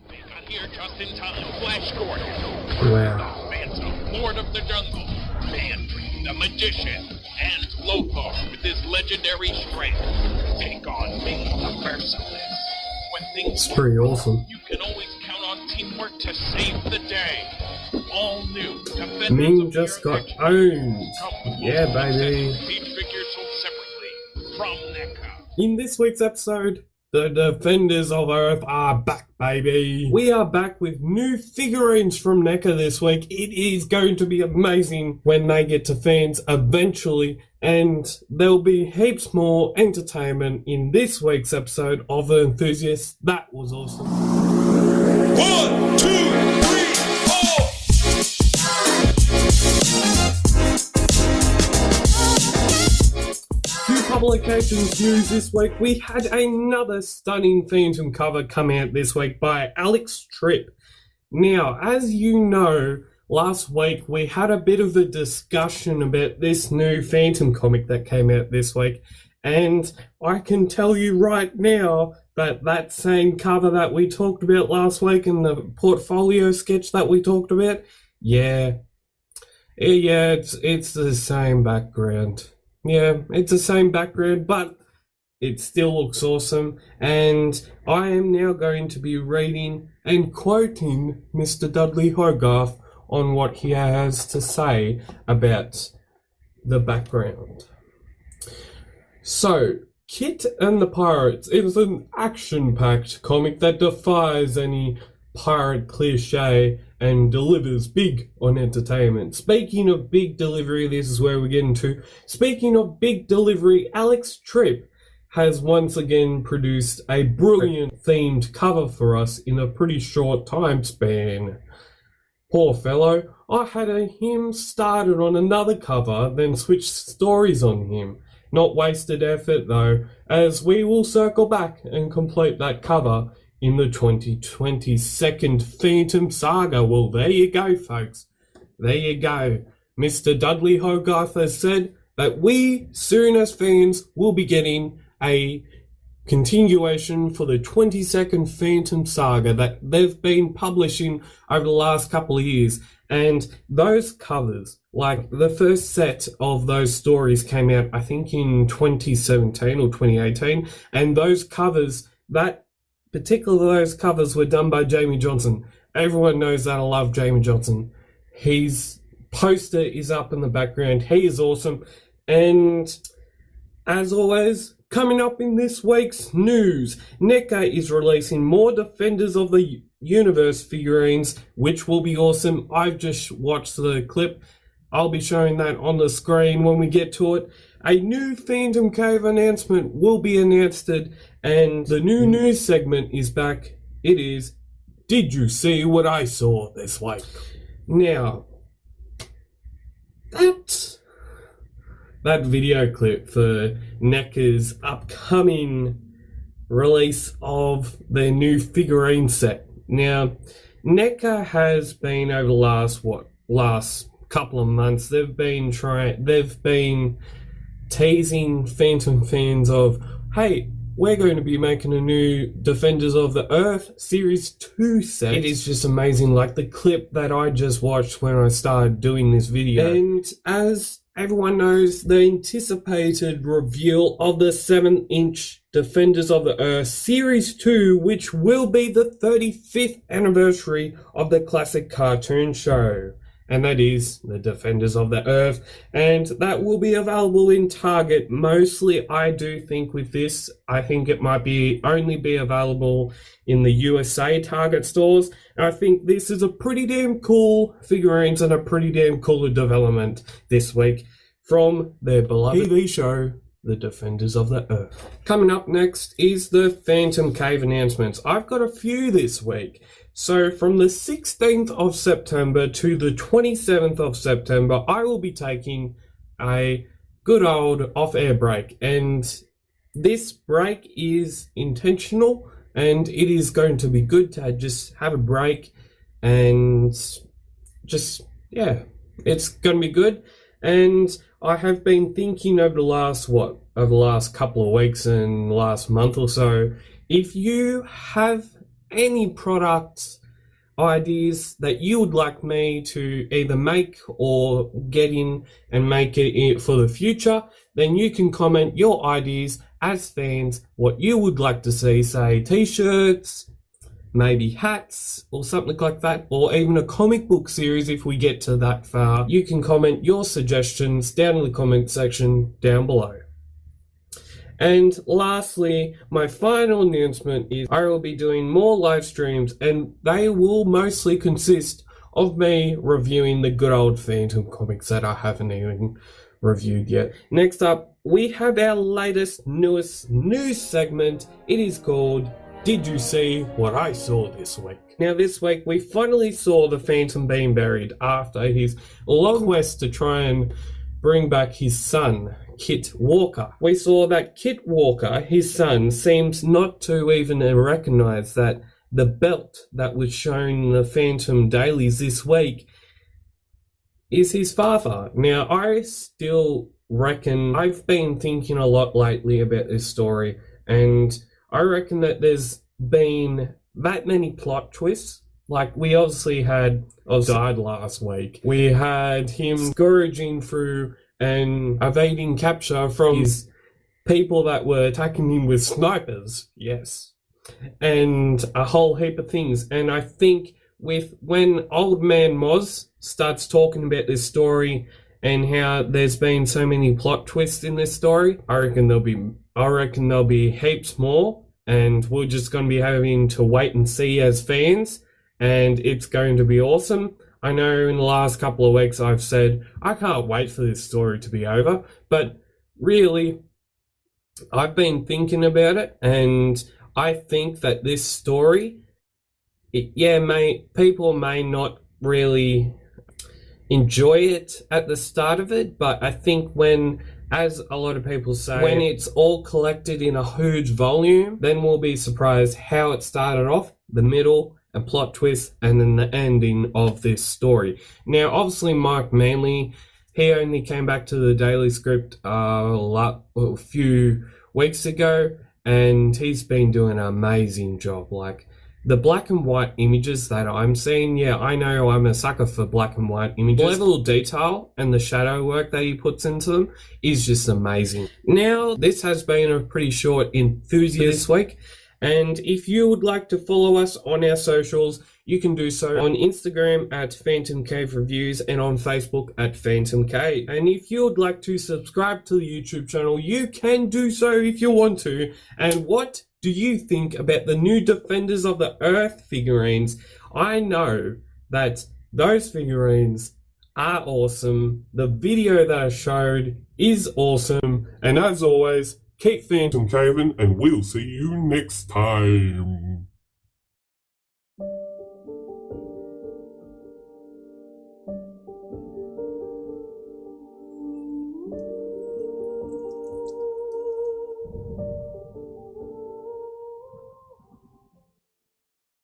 They got here just in time. Flash Gordon. Wow. Phantom, Lord of the Jungle. Mandrake, the Magician. And Lothar with his legendary strength. Take on me, the Merciless. When things It's pretty awesome. you can always count on teamwork to save the day. All new. Defenders Ming of just the got Earth owned. Come Yeah, baby. Each figure sold separately from Neca. In this week's episode, the Defenders of Earth are back, baby. We are back with new figurines from Neca this week. It is going to be amazing when they get to fans eventually, and there'll be heaps more entertainment in this week's episode of The Enthusiast. That was awesome. 1, 2, 3, 4. Few publications news this week. We had another stunning Phantom cover come out this week by Alex Tripp. Now, as you know, last week we had a bit of a discussion about this new Phantom comic that came out this week, and I can tell you right now that that same cover that we talked about last week and the portfolio sketch that we talked about, it's the same background. Yeah, it's the same background, but it still looks awesome. And I am now going to be reading and quoting Mr. Dudley Hogarth on what he has to say about the background. So, Kit and the Pirates is an action-packed comic that defies any pirate cliche and delivers big on entertainment. Speaking of big delivery, this is where we get into. Speaking of big delivery, Alex Tripp has once again produced a brilliant themed cover for us in a pretty short time span. Poor fellow, I had him started on another cover, then switched stories on him. Not wasted effort though, as we will circle back and complete that cover in the 2020 second Phantom Saga. Well, there you go, folks. There you go. Mr. Dudley Hogarth has said that we, soon as fans, will be getting a continuation for the 22nd Phantom Saga that they've been publishing over the last couple of years. And those covers, like the first set of those stories came out, I think in 2017 or 2018, and those covers, those covers were done by Jamie Johnson. Everyone knows that I love Jamie Johnson. His poster is up in the background. He is awesome. And as always, coming up in this week's news, Neca is releasing more Defenders of the Universe figurines, which will be awesome. I've just watched the clip. I'll be showing that on the screen when we get to it. A new Phantom Cave announcement will be announced, and the new news segment is back. It is, did you see what I saw this week? Now, that video clip for Neca's upcoming release of their new figurine set. Now, Neca has been over the last couple of months, they've been teasing Phantom fans of, hey, we're going to be making a new Defenders of the Earth Series 2 set. It is just amazing, like the clip that I just watched when I started doing this video. And as everyone knows, the anticipated reveal of the 7-inch Defenders of the Earth Series 2, which will be the 35th anniversary of the classic cartoon show. And that is the Defenders of the Earth, and that will be available in Target. Mostly, I do think with this, I think it might only be available in the USA Target stores. And I think this is a pretty damn cool figurines and a pretty damn cool development this week from their beloved TV show, The Defenders of the Earth. Coming up next is the Phantom Cave announcements. I've got a few this week. So from the 16th of September to the 27th of September, I will be taking a good old off-air break. And this break is intentional, and it is going to be good to just have a break and it's going to be good. And I have been thinking over the last couple of weeks and last month or so, if you have any product ideas that you would like me to either make or get in and make it for the future, then you can comment your ideas as fans, what you would like to see, say t-shirts, maybe hats or something like that, or even a comic book series if we get to that far. You can comment your suggestions down in the comment section down below. And lastly, my final announcement is I will be doing more live streams, and they will mostly consist of me reviewing the good old Phantom comics that I haven't even reviewed yet. Next up, we have our newest news segment. It is called Did You See What I Saw This Week? Now this week we finally saw the Phantom being buried after his long quest to try and bring back his son, Kit Walker. We saw that Kit Walker, his son, seems not to even recognize that the belt that was shown in the Phantom dailies this week is his father. Now, I still reckon, I've been thinking a lot lately about this story, and I reckon that there's been that many plot twists. Like, we obviously had died last week. We had him scourging through and evading capture from his people that were attacking him with snipers, yes, and a whole heap of things. And I think when Old Man Moz starts talking about this story and how there's been so many plot twists in this story, I reckon there'll be heaps more, and we're just going to be having to wait and see as fans, and it's going to be awesome. I know in the last couple of weeks I've said, I can't wait for this story to be over, but really, I've been thinking about it, and I think that this story, people may not really enjoy it at the start of it, but I think as a lot of people say, when it's all collected in a huge volume, then we'll be surprised how it started off, the middle, and plot twist, and then the ending of this story. Now, obviously, Mike Manley, he only came back to the Daily Script a few weeks ago, and he's been doing an amazing job. Like, the black and white images that I'm seeing, yeah, I know I'm a sucker for black and white images. The level of detail and the shadow work that he puts into them is just amazing. Now, this has been a pretty short Enthusiast this week. And if you would like to follow us on our socials, you can do so on Instagram at Phantom Cave Reviews and on Facebook at Phantom Cave. And if you would like to subscribe to the YouTube channel, you can do so if you want to. And what do you think about the new Defenders of the Earth figurines? I know that those figurines are awesome. The video that I showed is awesome. And as always, keep Phantom Caving, and we'll see you next time.